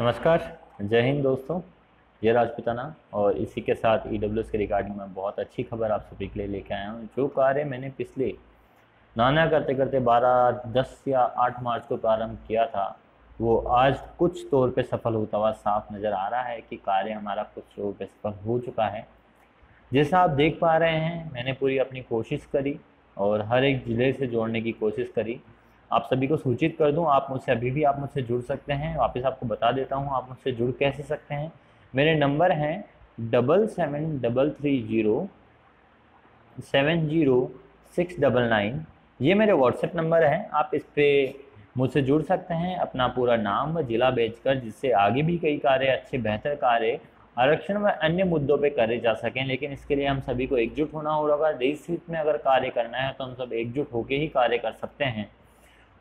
नमस्कार। जय हिंद दोस्तों। ये राजपूताना और इसी के साथ ईडब्ल्यूएस के रिगार्डिंग में बहुत अच्छी खबर आप सभी के लिए लेके आया हूँ। जो कार्य मैंने पिछले नाना करते करते 10 या 8 मार्च को प्रारंभ किया था वो आज कुछ तौर पे सफल होता हुआ साफ नज़र आ रहा है कि कार्य हमारा कुछ तौर पे सफल हो चुका है। जैसा आप देख पा रहे हैं, मैंने पूरी अपनी कोशिश करी और हर एक ज़िले से जोड़ने की कोशिश करी। आप सभी को सूचित कर दूं, आप मुझसे अभी भी आप मुझसे जुड़ सकते हैं। वापस आपको बता देता हूं आप मुझसे जुड़ कैसे सकते हैं। मेरे नंबर हैं 7733070699। ये मेरे व्हाट्सएप नंबर है। आप इस पर मुझसे जुड़ सकते हैं, अपना पूरा नाम व जिला भेजकर, जिससे आगे भी कई कार्य, अच्छे बेहतर कार्य आरक्षण व अन्य मुद्दों पे करे जा सकें। लेकिन इसके लिए हम सभी को एकजुट होना होगा। देश हित में अगर कार्य करना है तो हम सब एकजुट होकर ही कार्य कर सकते हैं।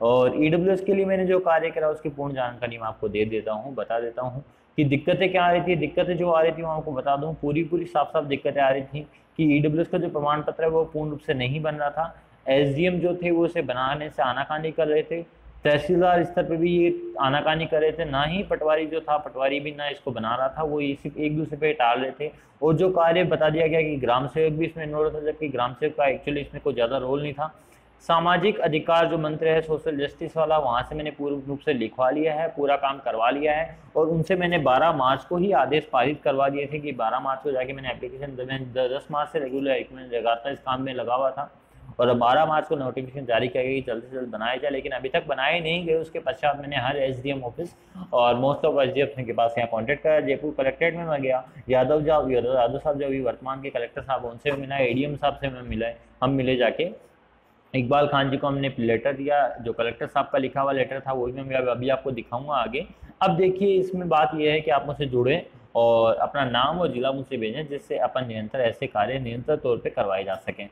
और ईडब्ल्यूएस के लिए मैंने जो कार्य करा उसकी पूर्ण जानकारी मैं आपको दे देता हूँ, बता देता हूँ कि दिक्कतें क्या आ रही थी। दिक्कतें जो आ रही थी मैं आपको बता दूँ, पूरी साफ साफ दिक्कतें आ रही थी कि ईडब्ल्यूएस का जो प्रमाण पत्र है वो पूर्ण रूप से नहीं बन रहा था। एसडीएम जो थे वो इसे बनाने से आनाकानी कर रहे थे। तहसीलदार स्तर पर भी ये आनाकानी कर रहे थे। ना ही पटवारी जो था, पटवारी भी ना इसको बना रहा था, वो सिर्फ एक दूसरे पे टाल रहे थे। और जो कार्य बता दिया गया कि ग्राम सेवक भी इसमें इन्वॉल्व था, जबकि ग्राम सेवक का एक्चुअली इसमें कोई ज़्यादा रोल नहीं था। सामाजिक अधिकार जो मंत्र है, सोशल जस्टिस वाला, वहां से मैंने पूर्ण रूप से लिखवा लिया है, पूरा काम करवा लिया है। और उनसे मैंने 12 मार्च को ही आदेश पारित करवा दिए थे कि 12 मार्च को जाके मैंने एप्लीकेशन 10 मार्च से रेगुलर लगातार इस काम में लगा हुआ था। और 12 मार्च को नोटिफिकेशन जारी किया गया कि जल्द से जल्द बनाया जाए, लेकिन अभी तक बनाए नहीं गए। उसके पश्चात मैंने हर एसडीएम ऑफिस और मोस्ट ऑफ एसडीएफ के पास यहाँ कॉन्टेक्ट करा। जयपुर कलेक्ट्रेट में मैं गया, यादव साहब जो अभी वर्तमान के कलेक्टर साहब, उनसे मिला, एडीएम साहब से मैं मिला, हम मिले जाके। इकबाल खान जी को हमने लेटर दिया, जो कलेक्टर साहब का लिखा हुआ लेटर था वही मैं अभी आपको दिखाऊंगा आगे। अब देखिए, इसमें बात यह है कि आप मुझसे जुड़े और अपना नाम और जिला मुझसे भेजें, जिससे अपन निरंतर ऐसे कार्य निरंतर तौर पे करवाए जा सकें।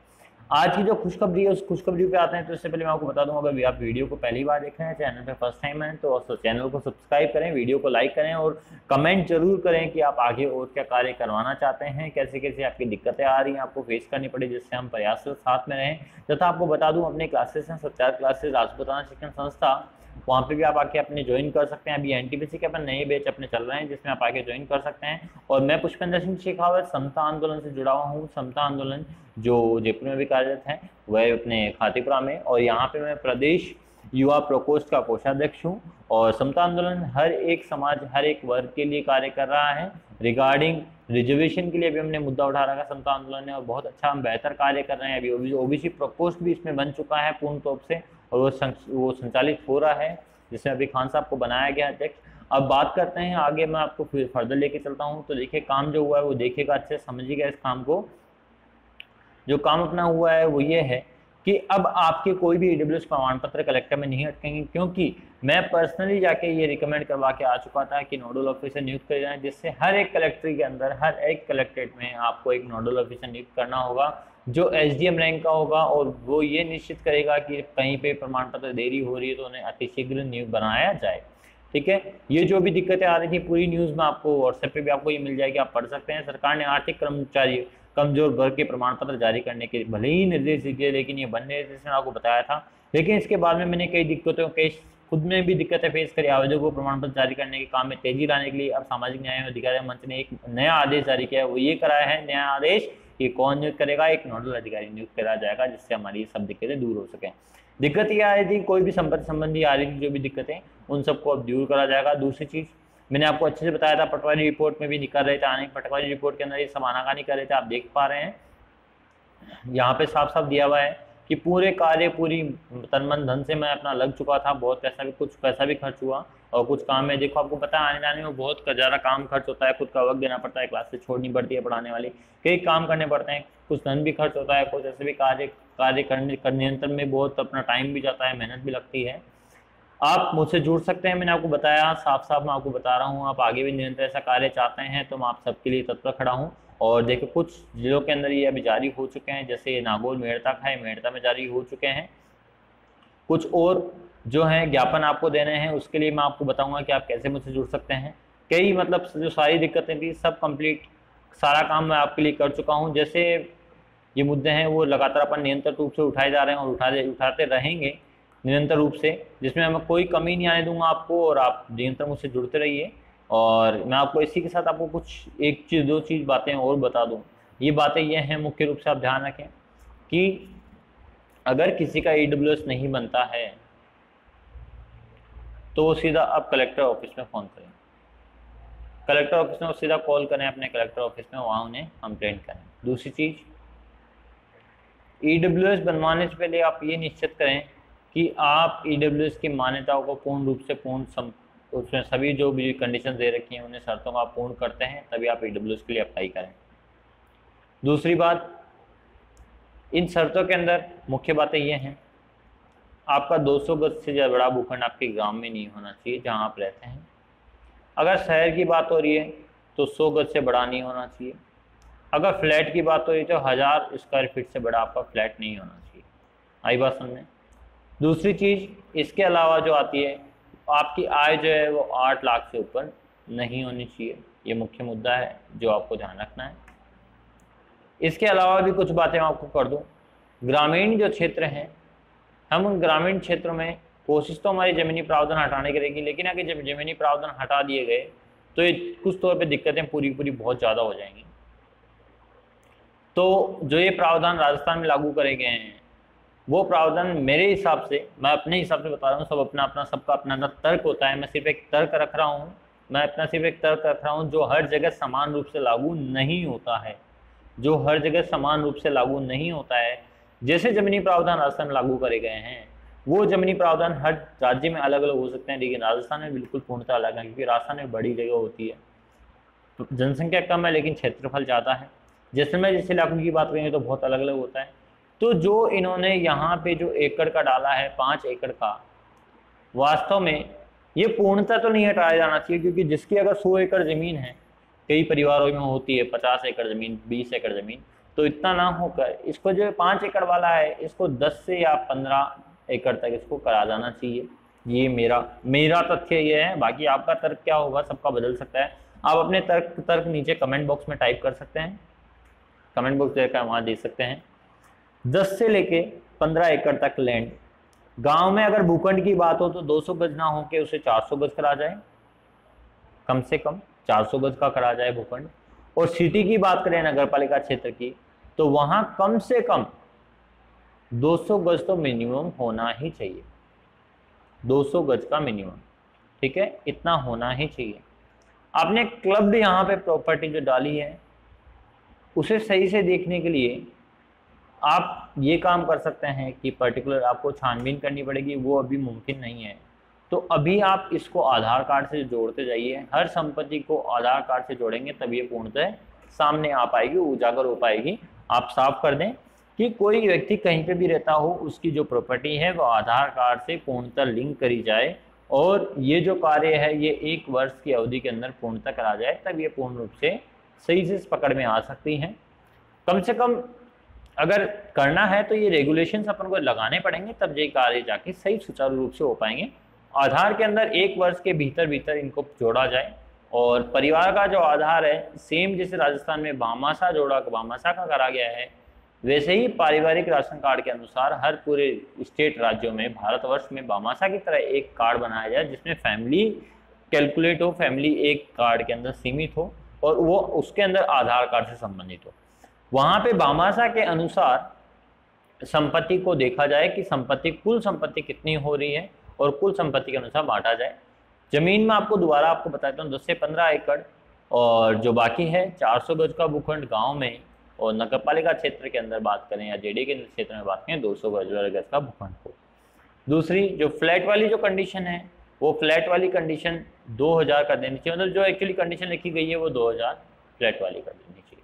आज की जो खुशखबरी है उस खुशखबरी पे आते हैं। तो इससे पहले मैं आपको बता दूं, अगर आप वीडियो को पहली बार देख रहे हैं, चैनल पे फर्स्ट टाइम है, तो चैनल को सब्सक्राइब करें, वीडियो को लाइक करें और कमेंट जरूर करें कि आप आगे और क्या कार्य करवाना चाहते हैं, कैसे कैसे आपकी दिक्कतें आ रही हैं, आपको फेस करनी पड़ी, जिससे हम प्रयास साथ में रहें। तथा आपको बता दूं, अपने क्लासेस हैं, सत्यार क्लासेस, राजपूताना शिक्षण संस्था, वहाँ पे भी आप आके अपने ज्वाइन कर सकते हैं। अभी एनटीपीसी के अपन नए बैच अपने चल रहे हैं, जिसमें आप आके ज्वाइन कर सकते हैं। और मैं पुष्पेंद्र सिंह शेखावत समता आंदोलन से जुड़ा हुआ हूँ। समता आंदोलन जो जयपुर में भी कार्यरत है, वह अपने खातीपुरा में, और यहाँ पे मैं प्रदेश युवा प्रकोष्ठ का कोषाध्यक्ष हूँ। और समता आंदोलन हर एक समाज, हर एक वर्ग के लिए कार्य कर रहा है। रिगार्डिंग रिजर्वेशन के लिए भी हमने मुद्दा उठा रखा समता आंदोलन ने, और बहुत अच्छा हम बेहतर कार्य कर रहे हैं। अभी ओबीसी प्रकोष्ठ भी इसमें बन चुका है पूर्ण तौर से, और वो संचालित हो रहा है, जिसमें अभी खान साहब को बनाया गया अध्यक्ष। अब बात करते हैं आगे, मैं आपको फिर फर्दर लेके चलता हूँ। तो देखिए, काम जो हुआ है वो देखिएगा, अच्छे समझिएगा इस काम को। जो काम अपना हुआ है वो ये है कि अब आपके कोई भी ईडब्ल्यूएस प्रमाण पत्र कलेक्टर में नहीं अटकेंगे, क्योंकि मैं पर्सनली जाके ये रिकमेंड करवा के आ चुका था कि नोडल ऑफिसर नियुक्त करे जाएं, जिससे हर एक कलेक्ट्री के अंदर, हर एक कलेक्ट्रेट में आपको एक नोडल ऑफिसर नियुक्त करना होगा, जो एसडीएम रैंक का होगा। और वो ये निश्चित करेगा कि कहीं पे प्रमाण पत्र देरी हो रही है तो उन्हें अतिशीघ्र नियुक्त बनाया जाए। ठीक है, ये जो भी दिक्कतें आ रही थी पूरी न्यूज़ में आपको व्हाट्सएप पे भी आपको ये मिल जाएगी, आप पढ़ सकते हैं। सरकार ने आर्थिक कर्मचारी कमजोर वर्ग के प्रमाण पत्र जारी करने के भले ही निर्देश दिए, लेकिन ये बन निर्देश ने आपको बताया था। लेकिन इसके बाद में मैंने कई दिक्कतों के खुद में भी दिक्कतें फेस करी। आवेदकों को प्रमाण पत्र जारी करने के काम में तेजी लाने के लिए अब सामाजिक न्याय एवं अधिकारी मंच ने एक नया आदेश जारी किया है। वो ये कराया है नया आदेश कि कौन नियुक्त करेगा, एक नोडल अधिकारी नियुक्त करा जाएगा, जिससे हमारी सब दिक्कतें दूर हो सकें। दिक्कत ये आ रही थी, कोई भी संपत्ति संबंधी आ रही थी जो भी दिक्कतें, उन सबको अब दूर करा जाएगा। दूसरी चीज़ मैंने आपको अच्छे से बताया था, पटवारी रिपोर्ट में भी निकल रहे थे, आने पटवारी रिपोर्ट के अंदर ये सब आनाकानी कर रहे थे, आप देख पा रहे हैं। यहाँ पे साफ साफ दिया हुआ है कि पूरे कार्य पूरी तन मन धन से मैं अपना लग चुका था। बहुत पैसा भी, कुछ पैसा भी खर्च हुआ, और कुछ काम में देखो आपको पता है आने जाने में बहुत ज़्यादा काम खर्च होता है, खुद का वक्त देना पड़ता है, क्लासेस छोड़नी पड़ती है पढ़ाने वाली, कई काम करने पड़ते हैं, कुछ धन भी खर्च होता है, कुछ ऐसे भी कार्य करने नियंत्रण में बहुत अपना टाइम भी जाता है, मेहनत भी लगती है। आप मुझसे जुड़ सकते हैं, मैंने आपको बताया, साफ साफ मैं आपको बता रहा हूँ। आप आगे भी निरंतर ऐसा कार्य चाहते हैं तो मैं आप सबके लिए तत्पर खड़ा हूँ। और देखो, कुछ जिलों के अंदर ये अभी जारी हो चुके हैं, जैसे नागौर मेड़ता का है, मेड़ता में जारी हो चुके हैं। कुछ और जो हैं ज्ञापन आपको देने हैं, उसके लिए मैं आपको बताऊंगा कि आप कैसे मुझसे जुड़ सकते हैं। कई मतलब जो सारी दिक्कतें थी सब कंप्लीट, सारा काम मैं आपके लिए कर चुका हूँ। जैसे ये मुद्दे हैं वो लगातार अपन निरंतर रूप से उठाए जा रहे हैं और उठाते रहेंगे निरंतर रूप से, जिसमें मैं कोई कमी नहीं आने दूंगा आपको, और आप निरंतर मुझसे जुड़ते रहिए। और मैं आपको इसी के साथ आपको कुछ एक चीज़ दो चीज़ बातें और बता दूं। ये बातें ये हैं, मुख्य रूप से आप ध्यान रखें कि अगर किसी का ईडब्ल्यूएस नहीं बनता है तो वो सीधा आप कलेक्टर ऑफिस में फ़ोन करें, कलेक्टर ऑफिस में वो सीधा कॉल करें अपने कलेक्टर ऑफिस में, वहाँ उन्हें कंप्लेंट करें। दूसरी चीज़, ईडब्ल्यूएस बनवाने से पहले आप ये निश्चित करें कि आप ईडब्ल्यूएस की मान्यताओं को पूर्ण रूप से उसमें सभी जो भी कंडीशन दे रखी हैं उन्हें शर्तों को आप पूर्ण करते हैं, तभी आप ईडब्ल्यूएस के लिए अप्लाई करें। दूसरी बात, इन शर्तों के अंदर मुख्य बातें ये हैं, आपका 200 गज से ज़्यादा बड़ा भूखंड आपके गांव में नहीं होना चाहिए जहां आप रहते हैं। अगर शहर की बात हो रही है तो 100 गज से बड़ा नहीं होना चाहिए। अगर फ्लैट की बात हो रही है तो 1000 स्क्वायर फीट से बड़ा आपका फ्लैट नहीं होना चाहिए। आई बात समझ में? दूसरी चीज़, इसके अलावा जो आती है, आपकी आय जो है वो 8 लाख से ऊपर नहीं होनी चाहिए। ये मुख्य मुद्दा है जो आपको ध्यान रखना है। इसके अलावा भी कुछ बातें मैं आपको कर दूं। ग्रामीण जो क्षेत्र हैं, हम उन ग्रामीण क्षेत्रों में कोशिश तो हमारी ज़मीनी प्रावधान हटाने की रहेगी, लेकिन अगर जब ज़मीनी प्रावधान हटा दिए गए तो ये कुछ तौर पे दिक्कतें पूरी बहुत ज़्यादा हो जाएंगी। तो जो ये प्रावधान राजस्थान में लागू करे गए हैं वो प्रावधान मेरे हिसाब से, मैं अपने हिसाब से बता रहा हूँ, सब अपना अपना सबका अपना अपना तर्क होता है, मैं सिर्फ एक तर्क रख रहा हूँ, मैं अपना सिर्फ एक तर्क रख रहा हूँ जो हर जगह समान रूप से लागू नहीं होता है, जो हर जगह समान रूप से लागू नहीं होता है। जैसे जमीनी प्रावधान राजस्थान में लागू करे गए हैं वो जमीनी प्रावधान हर राज्य में अलग अलग हो सकते हैं, लेकिन राजस्थान में बिल्कुल पूर्णतः अलग है, क्योंकि राजस्थान में बड़ी जगह होती है, जनसंख्या कम है लेकिन क्षेत्रफल ज़्यादा है। जैसलमेर जैसे इलाकों की बात करेंगे तो बहुत अलग अलग होता है। तो जो इन्होंने यहाँ पे जो एकड़ का डाला है 5 एकड़ का, वास्तव में ये पूर्णतः तो नहीं हटाया जाना चाहिए, क्योंकि जिसकी अगर 100 एकड़ ज़मीन है, कई परिवारों में होती है 50 एकड़ ज़मीन, 20 एकड़ ज़मीन, तो इतना ना होकर इसको जो 5 एकड़ वाला है इसको 10 से या 15 एकड़ तक इसको करा जाना चाहिए। ये मेरा तथ्य ये है, बाकी आपका तर्क क्या होगा सबका बदल सकता है। आप अपने तर्क नीचे कमेंट बॉक्स में टाइप कर सकते हैं, कमेंट बॉक्स देकर वहाँ दे सकते हैं। 10 से लेके 15 एकड़ तक लैंड, गांव में अगर भूखंड की बात हो तो 200 गज ना हो के उसे 400 गज करा जाए, कम से कम 400 गज का करा जाए भूखंड। और सिटी की बात करें नगर पालिका क्षेत्र की, तो वहां कम से कम 200 गज तो मिनिमम होना ही चाहिए, 200 गज का मिनिमम, ठीक है, इतना होना ही चाहिए। आपने क्लब्ड यहाँ पे प्रॉपर्टी जो डाली है उसे सही से देखने के लिए आप ये काम कर सकते हैं कि पर्टिकुलर आपको छानबीन करनी पड़ेगी, वो अभी मुमकिन नहीं है। तो अभी आप इसको आधार कार्ड से जोड़ते जाइए, हर संपत्ति को आधार कार्ड से जोड़ेंगे तब ये पूर्णतः सामने आ पाएगी, उजागर हो पाएगी। आप साफ कर दें कि कोई व्यक्ति कहीं पे भी रहता हो उसकी जो प्रॉपर्टी है वो आधार कार्ड से पूर्णतः लिंक करी जाए, और ये जो कार्य है ये 1 वर्ष की अवधि के अंदर पूर्णतः करा जाए, तब ये पूर्ण रूप से सही से पकड़ में आ सकती हैं। कम से कम अगर करना है तो ये रेगुलेशंस अपन को लगाने पड़ेंगे, तब ये कार्य जाके सही सुचारू रूप से हो पाएंगे। आधार के अंदर 1 वर्ष के भीतर इनको जोड़ा जाए, और परिवार का जो आधार है सेम जैसे राजस्थान में भामाशाह का करा गया है, वैसे ही पारिवारिक राशन कार्ड के अनुसार हर पूरे स्टेट राज्यों में भारतवर्ष में भामाशाह की तरह एक कार्ड बनाया जाए जिसमें फैमिली कैलकुलेट हो, फैमिली एक कार्ड के अंदर सीमित हो और वो उसके अंदर आधार कार्ड से संबंधित हो। वहां पे भामाशाह के अनुसार संपत्ति को देखा जाए कि कुल संपत्ति कितनी हो रही है और कुल संपत्ति के अनुसार बांटा जाए। जमीन में आपको दोबारा आपको बताता हूँ 10 से 15 एकड़, और जो बाकी है 400 गज का भूखंड गांव में, और नगर पालिका क्षेत्र के अंदर बात करें या जेडी के क्षेत्र में बात करें 200 गज का भूखंड हो। दूसरी जो फ्लैट वाली जो कंडीशन है वो फ्लैट वाली कंडीशन 2000 कर देनी चाहिए, मतलब जो एक्चुअली कंडीशन लिखी गई है वो 2000 फ्लैट वाली कर देनी चाहिए।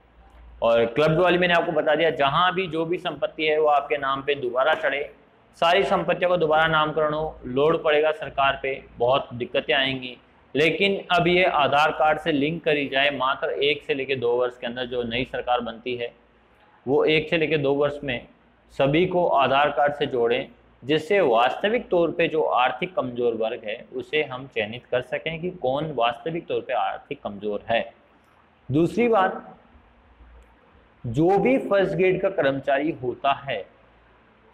और क्लब वाली मैंने आपको बता दिया, जहां भी जो भी संपत्ति है वो आपके नाम पे दोबारा चढ़े, सारी संपत्तियों को दोबारा नामकरण हो, लोड पड़ेगा सरकार पे, बहुत दिक्कतें आएंगी। लेकिन अब ये आधार कार्ड से लिंक करी जाए, मात्र 1 से लेकर 2 वर्ष के अंदर जो नई सरकार बनती है वो 1 से लेकर 2 वर्ष में सभी को आधार कार्ड से जोड़ें, जिससे वास्तविक तौर पे जो आर्थिक कमजोर वर्ग है उसे हम चयनित कर सकें कि कौन वास्तविक तौर पे आर्थिक कमजोर है। दूसरी बात, जो भी फर्स्ट ग्रेड का कर्मचारी होता है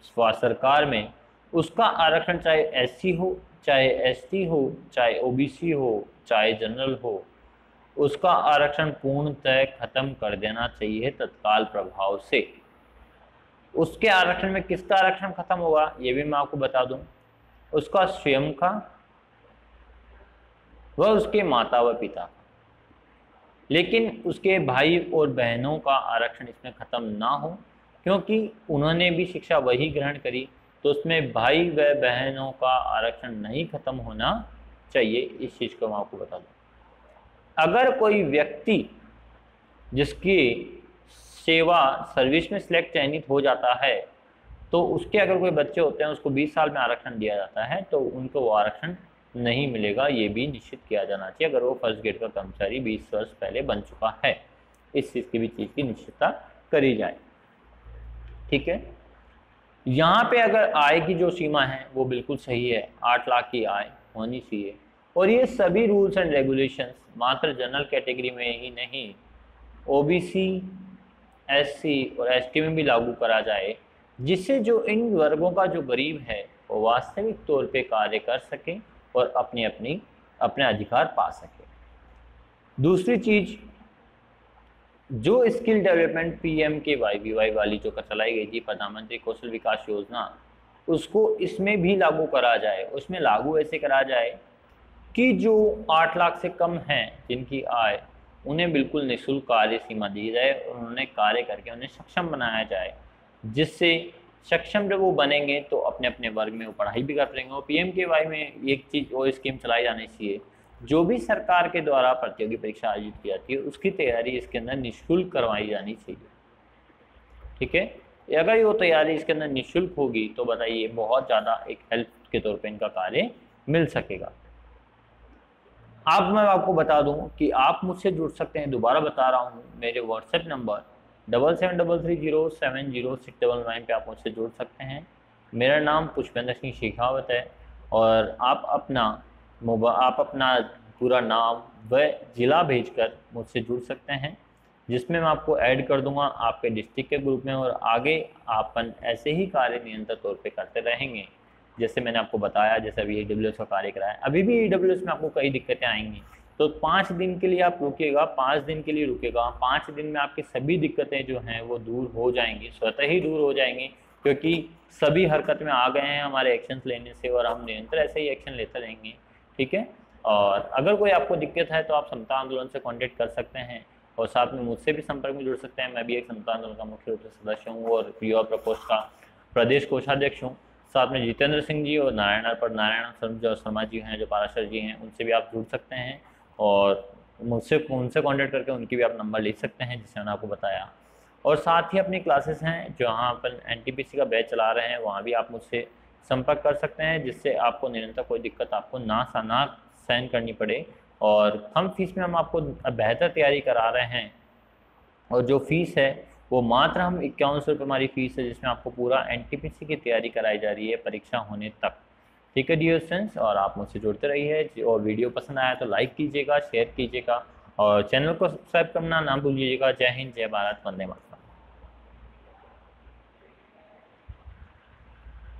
सरकार में, उसका आरक्षण चाहे SC हो, चाहे ST हो, चाहे OBC हो, चाहे जनरल हो, उसका आरक्षण पूर्णतः खत्म कर देना चाहिए तत्काल प्रभाव से। उसके आरक्षण में किसका आरक्षण खत्म होगा ये भी मैं आपको बता दूं, उसका स्वयं का व उसके माता व पिता का। लेकिन उसके भाई और बहनों का आरक्षण इसमें खत्म ना हो, क्योंकि उन्होंने भी शिक्षा वही ग्रहण करी, तो उसमें भाई व बहनों का आरक्षण नहीं खत्म होना चाहिए। इस चीज को मैं आपको बता दूं। अगर कोई व्यक्ति जिसकी सेवा सर्विस में सिलेक्ट चयनित हो जाता है, तो उसके अगर कोई बच्चे होते हैं उसको 20 साल में आरक्षण दिया जाता है, तो उनको वो आरक्षण नहीं मिलेगा, ये भी निश्चित किया जाना चाहिए अगर वो फर्स्ट ग्रेड का कर्मचारी 20 वर्ष पहले बन चुका है। इस चीज की निश्चितता करी जाए। ठीक है, यहाँ पे अगर आय की जो सीमा है वो बिल्कुल सही है, 8 लाख की आय होनी चाहिए। और ये सभी रूल्स एंड रेगुलेशंस मात्र जनरल कैटेगरी में ही नहीं, ओबीसी, एससी और एसटी में भी लागू करा जाए, जिससे जो इन वर्गों का जो गरीब है वो वास्तविक तौर पे कार्य कर सके और अपने अधिकार पा सके। दूसरी चीज, जो स्किल डेवलपमेंट PMKVY वाली जो चलाई गई थी प्रधानमंत्री कौशल विकास योजना, उसको इसमें भी लागू करा जाए। उसमें लागू ऐसे करा जाए कि जो 8 लाख से कम हैं जिनकी आय, उन्हें बिल्कुल निःशुल्क कार्य सीमा दी जाए और उन्हें कार्य करके उन्हें सक्षम बनाया जाए, जिससे सक्षम जब वो बनेंगे तो अपने अपने वर्ग में वो पढ़ाई भी कर पाएंगे। और PMKY में एक चीज़ और स्कीम चलाई जानी चाहिए, जो भी सरकार के द्वारा प्रतियोगी परीक्षा आयोजित की जाती है उसकी तैयारी इसके अंदर निःशुल्क करवाई जानी चाहिए। ठीक है, अगर वो तैयारी इसके अंदर निःशुल्क होगी तो बताइए बहुत ज़्यादा एक हेल्प के तौर पर इनका कार्य मिल सकेगा। अब मैं आपको बता दूं कि आप मुझसे जुड़ सकते हैं, दोबारा बता रहा हूं, मेरे व्हाट्सएप नंबर 7733070699 पे आप मुझसे जुड़ सकते हैं। मेरा नाम पुष्पेंद्र सिंह शेखावत है और आप अपना पूरा नाम व ज़िला भेजकर मुझसे जुड़ सकते हैं, जिसमें मैं आपको ऐड कर दूंगा आपके डिस्ट्रिक्ट के ग्रुप में। और आगे अपन ऐसे ही कार्य निरंतर तौर पे करते रहेंगे, जैसे मैंने आपको बताया, जैसे अभी EWS का कार्य कराया, अभी भी EWS में आपको कई दिक्कतें आएंगी, तो 5 दिन के लिए आप रुकेगा, 5 दिन के लिए रुकेगा, 5 दिन में आपकी सभी दिक्कतें जो हैं वो दूर हो जाएंगी, स्वतः ही दूर हो जाएंगी, क्योंकि सभी हरकत में आ गए हैं हमारे एक्शन लेने से, और हम निरंतर ऐसे ही एक्शन लेते रहेंगे। ठीक है, और अगर कोई आपको दिक्कत है तो आप समता आंदोलन से कॉन्टेक्ट कर सकते हैं और साथ में मुझसे भी संपर्क में जुड़ सकते हैं। मैं भी एक समता आंदोलन का मुख्य रूप से सदस्य हूँ और युवा प्रकोष्ठ का प्रदेश कोषाध्यक्ष हूँ। साथ में जितेंद्र सिंह जी और नारायण जो शर्मा जी हैं, जो पाराशर जी हैं, उनसे भी आप जुड़ सकते हैं और उनसे कॉन्टेक्ट करके उनकी भी आप नंबर ले सकते हैं, जिसे मैंने आपको बताया। और साथ ही अपनी क्लासेस हैं जहाँ अपन NTPC का बैच चला रहे हैं, वहाँ भी आप मुझसे संपर्क कर सकते हैं, जिससे आपको निरंतर कोई दिक्कत आपको ना सहन करनी पड़े। और कम फीस में हम आपको बेहतर तैयारी करा रहे हैं, और जो फीस है वो मात्र हम 5100 रुपये हमारी फीस है, जिसमें आपको पूरा NTPC की तैयारी कराई जा रही है परीक्षा होने तक। ठीक है डियर स्टूडेंट्स, और आप मुझसे जुड़ते रहिए। और वीडियो पसंद आया तो लाइक कीजिएगा, शेयर कीजिएगा और चैनल को सब्सक्राइब करना ना भूलिएगा। जय हिंद, जय भारत, वंदे मातरम।